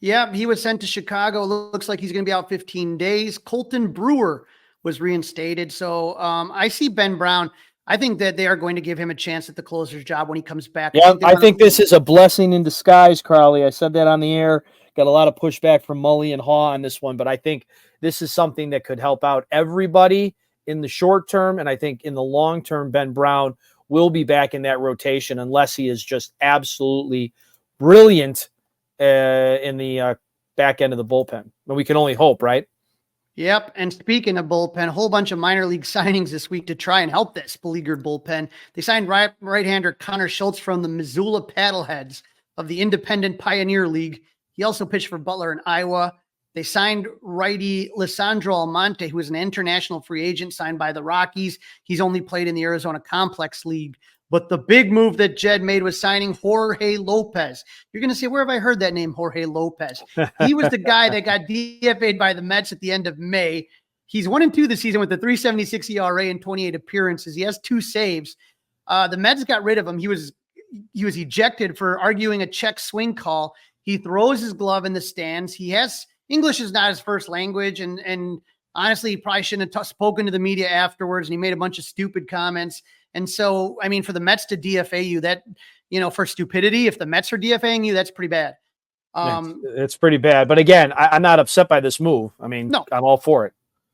Yeah, he was sent to Chicago. Looks like he's going to be out 15 days. Colton Brewer was reinstated. So I see Ben Brown. I think that they are going to give him a chance at the closer's job when he comes back.
Yeah, I think this is a blessing in disguise, Crawly. I said that on the air. Got a lot of pushback from Mully and Haw on this one, but I think this is something that could help out everybody in the short term, and I think in the long term, Ben Brown will be back in that rotation unless he is just absolutely brilliant in the back end of the bullpen. But we can only hope, right?
Yep. And speaking of bullpen, a whole bunch of minor league signings this week to try and help this beleaguered bullpen. They signed right-hander Connor Schultz from the Missoula Paddleheads of the Independent Pioneer League. He also pitched for Butler in Iowa. They signed righty Lisandro Almonte, who is an international free agent signed by the Rockies. He's only played in the Arizona Complex League. But the big move that Jed made was signing Jorge Lopez. You're going to say, where have I heard that name, Jorge Lopez? He was the guy that got DFA'd by the Mets at the end of May. He's 1-2 this season with a 3.76 ERA and 28 appearances. He has 2 saves. The Mets got rid of him. He was ejected for arguing a check swing call. He throws his glove in the stands. English is not his first language, and honestly, he probably shouldn't have spoken to the media afterwards, and he made a bunch of stupid comments. And so, I mean, for the Mets to DFA you, that, for stupidity, if the Mets are DFAing you, that's pretty bad.
It's pretty bad. But again, I'm not upset by this move. I mean, no. I'm all for it.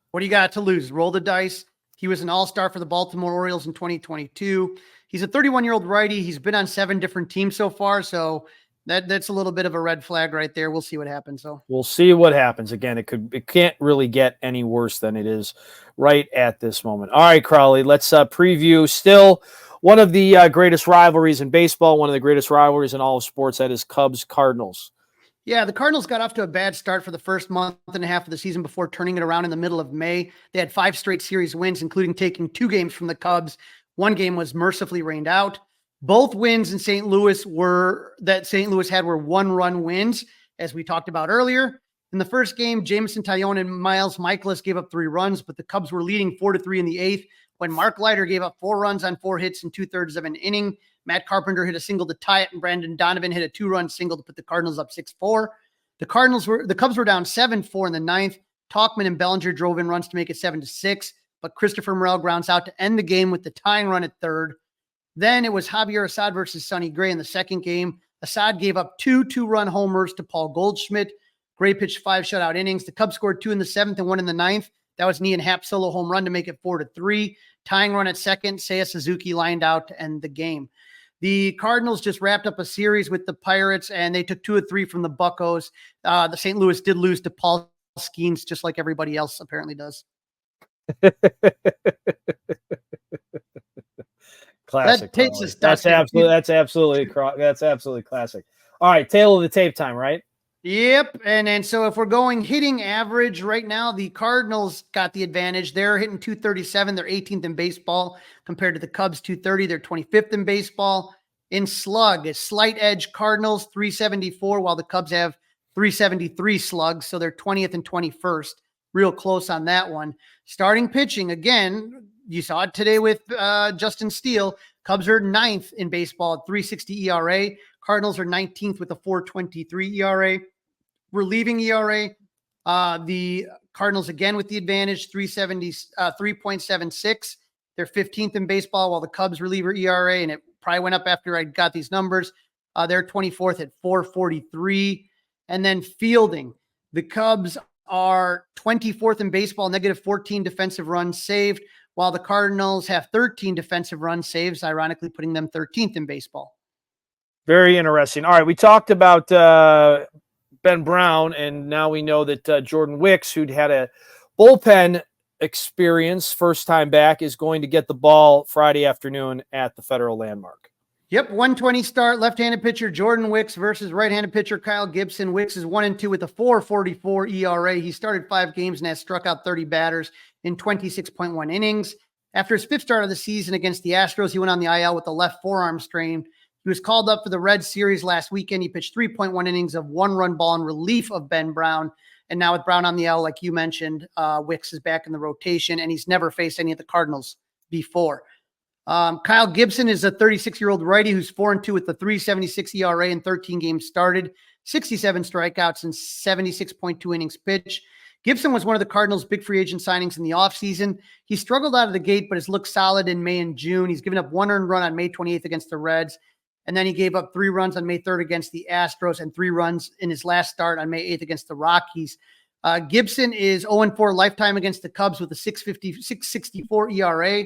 What do you got to lose? Roll the dice. He was an all-star for the Baltimore Orioles in 2022. He's a 31-year-old righty. He's been on 7 different teams so far. So that's a little bit of a red flag right there. We'll see what happens. So
we'll see what happens. Again, it can't really get any worse than it is right at this moment. All right, Crawly, let's preview still one of the greatest rivalries in baseball, one of the greatest rivalries in all of sports. That is Cubs-Cardinals.
Yeah, the Cardinals got off to a bad start for the first month and a half of the season before turning it around in the middle of May. They had 5 straight series wins, including taking 2 games from the Cubs. 1 game was mercifully rained out. Both wins in St. Louis were 1-run wins, as we talked about earlier. In the first game, Jameson Taillon and Miles Michaelis gave up 3 runs, but the Cubs were leading 4-3 in the 8th when Mark Leiter gave up 4 runs on 4 hits in 2/3 of an inning. Matt Carpenter hit a single to tie it, and Brandon Donovan hit a 2-run single to put the Cardinals up 6-4. The Cubs were down 7-4 in the 9th. Tauchman and Bellinger drove in runs to make it 7-6, but Christopher Morel grounds out to end the game with the tying run at 3rd. Then it was Javier Assad versus Sonny Gray in the second game. Assad gave up 2 2-run homers to Paul Goldschmidt. Gray pitched 5 shutout innings. The Cubs scored 2 in the 7th and 1 in the 9th. That was Ian Happ's solo home run to make it 4-3. Tying run at second, Seiya Suzuki lined out to end the game. The Cardinals just wrapped up a series with the Pirates, and they took 2 of 3 from the Buccos. The St. Louis did lose to Paul Skeens, just like everybody else apparently does.
Classic. That's absolutely classic. All right, tail of the tape time, right?
Yep. And so if we're going hitting average right now, the Cardinals got the advantage. They're hitting 237. They're 18th in baseball compared to the Cubs 230. They're 25th in baseball. In slug, a slight edge Cardinals 374, while the Cubs have 373 slugs. So they're 20th and 21st. Real close on that one. Starting pitching, again, you saw it today with Justin Steele. Cubs are 9th in baseball at 3.60 ERA. Cardinals are 19th with a 4.23 ERA. Relieving ERA, the Cardinals again with the advantage, 3.76. They're 15th in baseball, while the Cubs reliever ERA, and it probably went up after I got these numbers, they're 24th at 4.43. And then fielding, the Cubs are 24th in baseball, negative 14 defensive runs saved, while the Cardinals have 13 defensive run saves, ironically putting them 13th in baseball.
Very interesting. All right, we talked about Ben Brown, and now we know that Jordan Wicks, who'd had a bullpen experience first time back, is going to get the ball Friday afternoon at the Federal Landmark.
Yep, 120 start, left-handed pitcher Jordan Wicks versus right-handed pitcher Kyle Gibson. Wicks is 1-2 with a 4.44 ERA. He started 5 games and has struck out 30 batters in 26.1 innings. After his 5th start of the season against the Astros, he went on the IL with a left forearm strain. He was called up for the Reds series last weekend. He pitched 3.1 innings of 1-run ball in relief of Ben Brown. And now with Brown on the IL, like you mentioned, Wicks is back in the rotation, and he's never faced any of the Cardinals before. Kyle Gibson is a 36-year-old righty who's 4-2 with the 3.76 ERA in 13 games started, 67 strikeouts and 76.2 innings pitched. Gibson was one of the Cardinals' big free agent signings in the offseason. He struggled out of the gate, but has looked solid in May and June. He's given up 1 earned run on May 28th against the Reds. And then he gave up 3 runs on May 3rd against the Astros and 3 runs in his last start on May 8th against the Rockies. Gibson is 0-4 lifetime against the Cubs with a 6.64 ERA.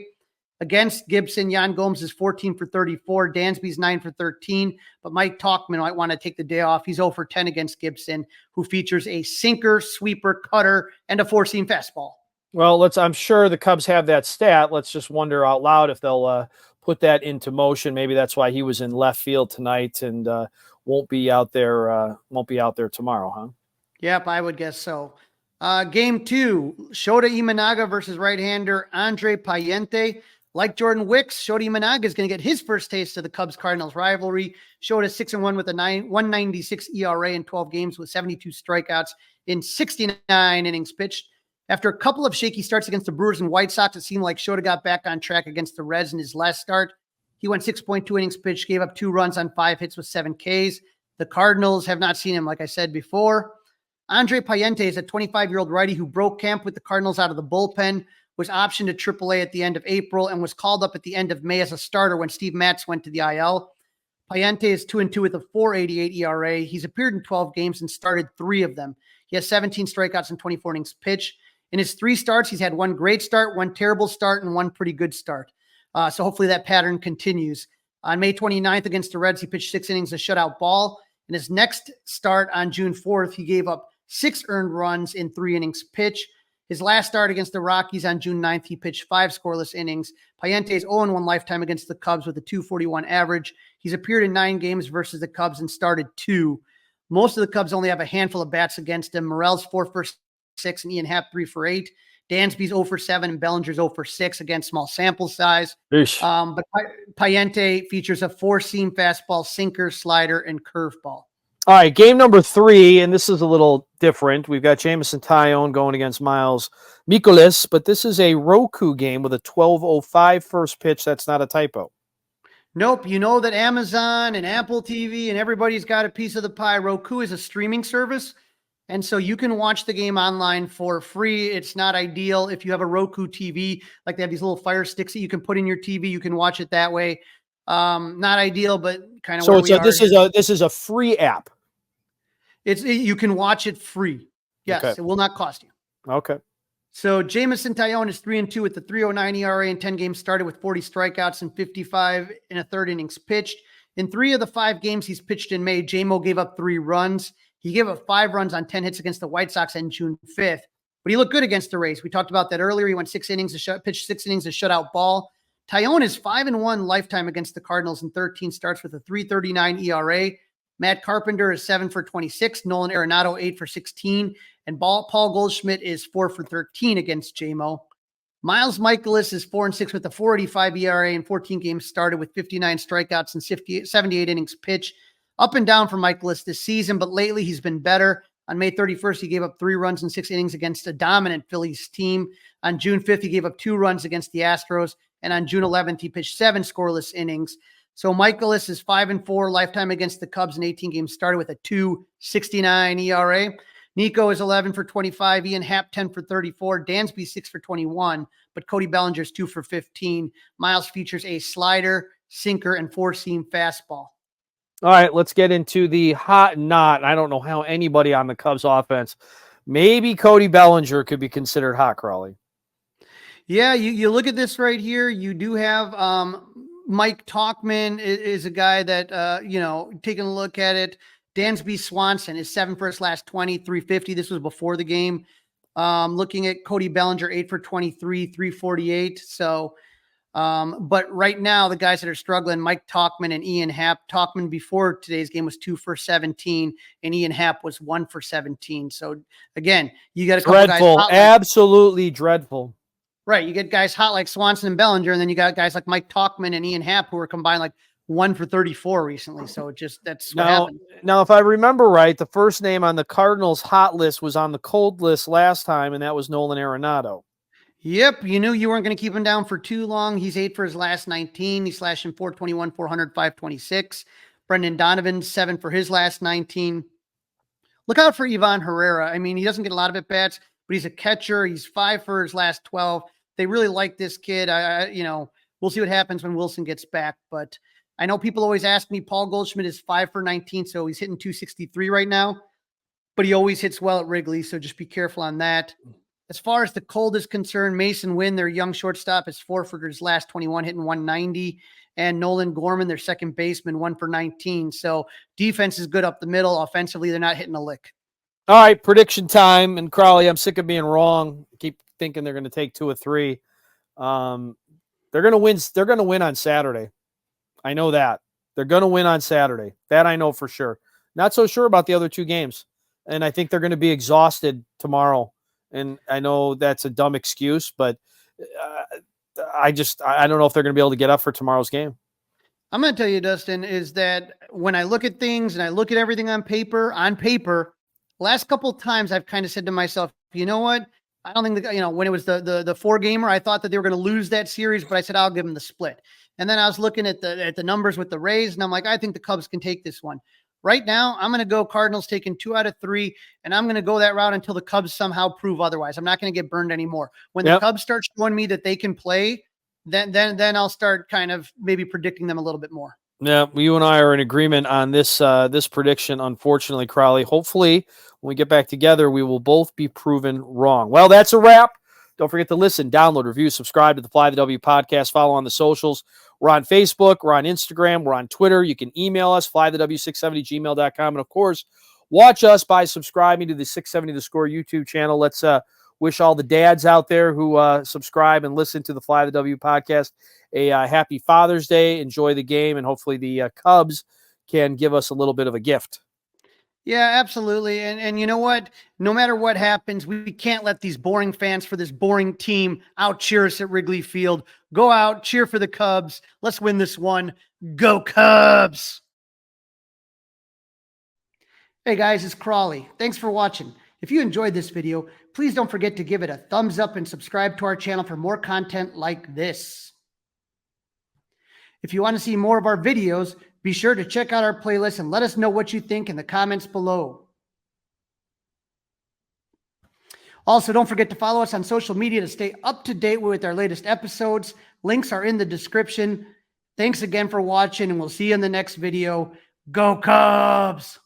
Against Gibson, Yan Gomes is 14 for 34. Dansby's 9 for 13. But Mike Tauchman might want to take the day off. He's 0 for 10 against Gibson, who features a sinker, sweeper, cutter, and a 4-seam fastball.
Well, I'm sure the Cubs have that stat. Let's just wonder out loud if they'll put that into motion. Maybe that's why he was in left field tonight and won't be out there tomorrow, huh?
Yep, I would guess so. Game 2, Shota Imanaga versus right-hander Andre Payente. Like Jordan Wicks, Shota Imanaga is going to get his first taste of the Cubs-Cardinals rivalry. Shota 6-1 with a 196 ERA in 12 games with 72 strikeouts in 69 innings pitched. After a couple of shaky starts against the Brewers and White Sox, it seemed like Shota got back on track against the Reds in his last start. He went 6.2 innings pitched, gave up 2 runs on 5 hits with 7 Ks. The Cardinals have not seen him, like I said before. Andre Payente is a 25-year-old righty who broke camp with the Cardinals out of the bullpen, was optioned to AAA at the end of April, and was called up at the end of May as a starter when Steve Matz went to the IL. Payente is 2-2 with a 4.88 ERA. He's appeared in 12 games and started 3 of them. He has 17 strikeouts and 24 innings pitched. In his 3 starts, he's had 1 great start, 1 terrible start, and 1 pretty good start. So hopefully that pattern continues. On May 29th against the Reds, he pitched 6 innings of shutout ball. In his next start on June 4th, he gave up 6 earned runs in 3 innings pitch. His last start against the Rockies on June 9th, he pitched 5 scoreless innings. Payente is 0-1 lifetime against the Cubs with a 2.41 average. He's appeared in 9 games versus the Cubs and started 2. Most of the Cubs only have a handful of bats against him. Morel's 4 for 6 and Ian Happ 3 for 8. Dansby's 0 for 7 and Bellinger's 0 for 6, again, small sample size. But Payente features a 4-seam fastball, sinker, slider, and curveball.
All right, game number 3, and this is a little different. We've got Jameson Taillon going against Miles Mikolas, but this is a Roku game with a 12:05 first pitch. That's not a typo.
Nope. You know that Amazon and Apple TV and everybody's got a piece of the pie. Roku is a streaming service, and so you can watch the game online for free. It's not ideal if you have a Roku TV. Like, they have these little Fire Sticks that you can put in your TV. You can watch it that way. Not ideal, but kind of.
So this is a free app.
You can watch it free. Yes,
okay.
It will not cost you.
Okay.
So Jameson Taillon is 3-2 with the 3.09 ERA in 10 games started with 40 strikeouts and 55 in a third innings pitched. In 3 of the 5 games he's pitched in May, J-Mo gave up 3 runs. He gave up 5 runs on 10 hits against the White Sox on June 5th, but he looked good against the Rays. We talked about that earlier. He went 6 innings pitched 6 innings of shutout ball. Taillon is 5-1 lifetime against the Cardinals in 13 starts with a 3.39 ERA. Matt Carpenter is 7 for 26. Nolan Arenado 8 for 16. And Paul Goldschmidt is 4 for 13 against J-Mo. Miles Mikolas is 4-6 with a 4.85 ERA in 14 games started with 59 strikeouts and 78 innings pitched. Up and down for Mikolas this season, but lately he's been better. On May 31st, he gave up 3 runs in 6 innings against a dominant Phillies team. On June 5th, he gave up 2 runs against the Astros. And on June 11th, he pitched 7 scoreless innings. So Mikolas is 5-4 lifetime against the Cubs in 18 games started with a 2.69 ERA. Nico is 11 for 25. Ian Happ 10 for 34. Dansby 6 for 21. But Cody Bellinger's 2 for 15. Miles features a slider, sinker, and 4-seam fastball.
All right, let's get into the hot and not. I don't know how anybody on the Cubs offense, maybe Cody Bellinger could be considered hot, Crawly.
Yeah, you look at this right here. You do have Mike Tauchman is a guy that, taking a look at it. Dansby Swanson is 7 for his last 20, 350. This was before the game. Looking at Cody Bellinger, 8 for 23, 348. So, but right now, the guys that are struggling, Mike Tauchman and Ian Happ. Tauchman before today's game was 2 for 17, and Ian Happ was 1 for 17. So again, you got a couple
dreadful,
guys
absolutely dreadful.
Right. You get guys hot like Swanson and Bellinger, and then you got guys like Mike Tauchman and Ian Happ who are combined like 1 for 34 recently. So that's what happened.
Now, if I remember right, the first name on the Cardinals hot list was on the cold list last time, and that was Nolan Arenado.
Yep. You knew you weren't going to keep him down for too long. He's 8 for his last 19. He's slashing 421, 400, 526. Brendan Donovan, 7 for his last 19. Look out for Ivan Herrera. I mean, he doesn't get a lot of at-bats, but he's a catcher. He's 5 for his last 12. They really like this kid. We'll see what happens when Wilson gets back, but I know people always ask me, Paul Goldschmidt is 5 for 19, so he's hitting 263 right now, but he always hits well at Wrigley, so just be careful on that. As far as the cold is concerned, Mason Wynn, their young shortstop, is 4 for his last 21, hitting 190. And Nolan Gorman, their second baseman, 1 for 19. So defense is good up the middle. Offensively, they're not hitting a lick.
All right, prediction time. And Crawly, I'm sick of being wrong. I keep thinking they're going to take 2 or 3. They're going to win. They're going to win on Saturday. I know that. They're going to win on Saturday. That I know for sure. Not so sure about the other 2 games. And I think they're going to be exhausted tomorrow. And I know that's a dumb excuse, but I don't know if they're going to be able to get up for tomorrow's game.
I'm going to tell you, Dustin, is that when I look at things and I look at everything on paper, last couple of times I've kind of said to myself, you know what? I don't think when it was the 4-gamer, I thought that they were going to lose that series, but I said, I'll give them the split. And then I was looking at the numbers with the Rays, and I'm like, I think the Cubs can take this one. Right now, I'm going to go Cardinals taking 2 out of 3, and I'm going to go that route until the Cubs somehow prove otherwise. I'm not going to get burned anymore. When the Cubs start showing me that they can play, then I'll start kind of maybe predicting them a little bit more.
Yeah, you and I are in agreement on this prediction, unfortunately, Crawly. Hopefully, when we get back together, we will both be proven wrong. Well, that's a wrap. Don't forget to listen, download, review, subscribe to the Fly the W podcast. Follow on the socials. We're on Facebook. We're on Instagram. We're on Twitter. You can email us, flythew670gmail.com. And, of course, watch us by subscribing to the 670 The Score YouTube channel. Let's wish all the dads out there who subscribe and listen to the Fly the W podcast a happy Father's Day. Enjoy the game, and hopefully the Cubs can give us a little bit of a gift.
Yeah, absolutely. And you know what? No matter what happens, we can't let these boring fans for this boring team out cheer us at Wrigley Field. Go out, cheer for the Cubs. Let's win this one. Go Cubs! Hey guys, it's Crawly. Thanks for watching. If you enjoyed this video, please don't forget to give it a thumbs up and subscribe to our channel for more content like this. If you want to see more of our videos, be sure to check out our playlist and let us know what you think in the comments below. Also, don't forget to follow us on social media to stay up to date with our latest episodes. Links are in the description. Thanks again for watching, and we'll see you in the next video. Go Cubs!